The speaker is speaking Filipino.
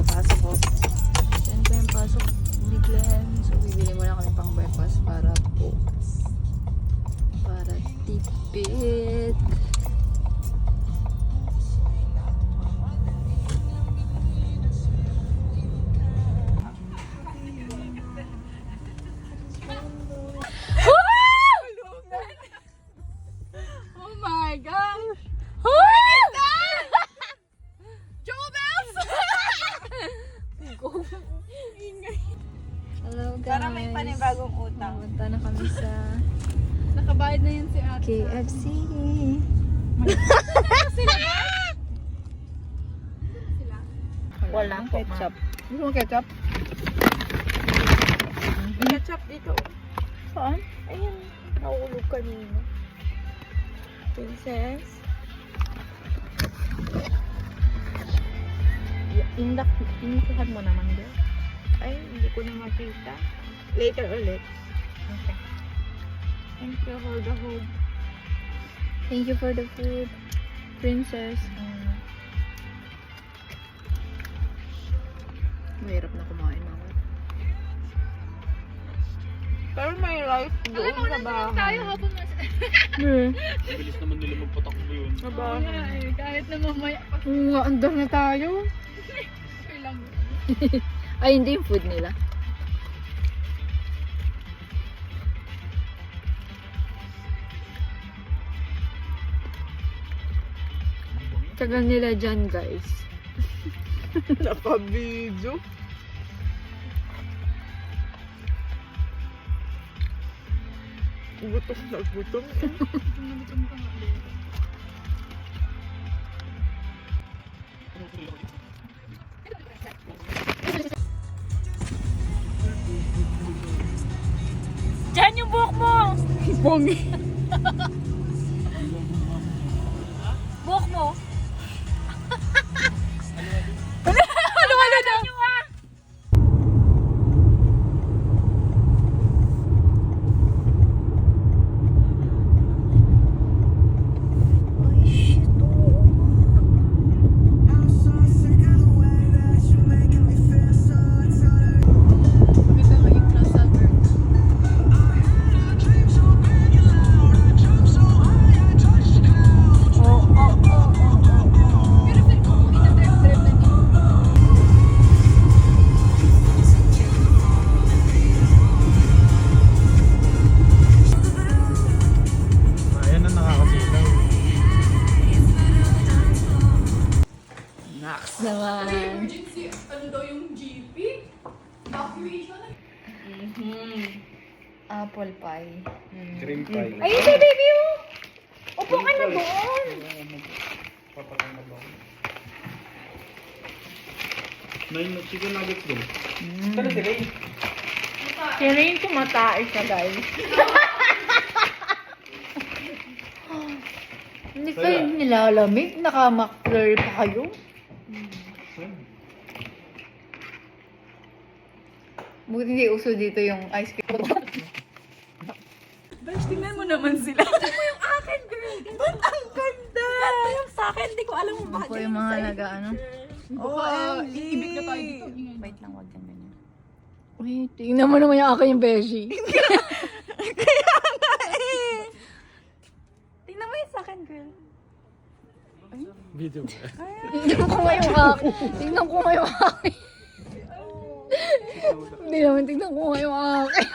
yung pasok ko. 10 pa yung pasok ni Glenn. So, bibili muna kami pang breakfast para bukas. Para tipid. Oh my gosh! What is that? Jobels! Hello guys. Parang may panibagong utang. Punta na kami sa Nakabayad na yun si ate. KFC. Walang ketchup. Gusto mo ketchup? Ketchup dito. Saan? Ayan. Nahulog kanina. Princess. Inukuhan mo naman girl. Ay, hindi ko na makita. Later ulit. Okay. Thank you for the food. Thank you for the food, princess. Mahirap na kumain ako. Pero may rice doon sa bahay. habang nasa... Bilis naman nila magpatakbo yun. Sa bahay. kahit na mamaya. Oo, andar na tayo. Okay lang. Ay, hindi yung food nila. Tagal nila dyan, guys. Naka-video. Gutom na gutom. Diyan yung buhok mo! Bongi. Buhok mo! Ano wala na? Ayan na nakakasilaw. Naks naman. Ano daw yung GP? Evacuation? Apple pie. Cream pie. Ay, hindi, baby! Upo ka na doon! Papatay na ba? Nine chicken nuggets doon. Saan na si Ray? Si Rain tumatae siya, guys. Hindi kayo nilalamig. Naka-McFlurry pa kayo. Buti hindi uso dito yung ice cream. Bash, tingnan mo naman sila. Ito mo yung akin, girl. Ba't ang ganda? Ganda yung sa akin. Hindi ko alam Ano po yung mga nag-ano? Oh, ibig na tayo dito. Wait lang, wag kang ganyan. Uy, tingnan mo naman yung akin yung beshi. Kaya nga eh. Tingnan mo yung sa akin, girl. Video ba? Tingnan ko nga yung akin. Tingnan ko nga yung akin. Hindi naman, tingnan ko nga yung akin.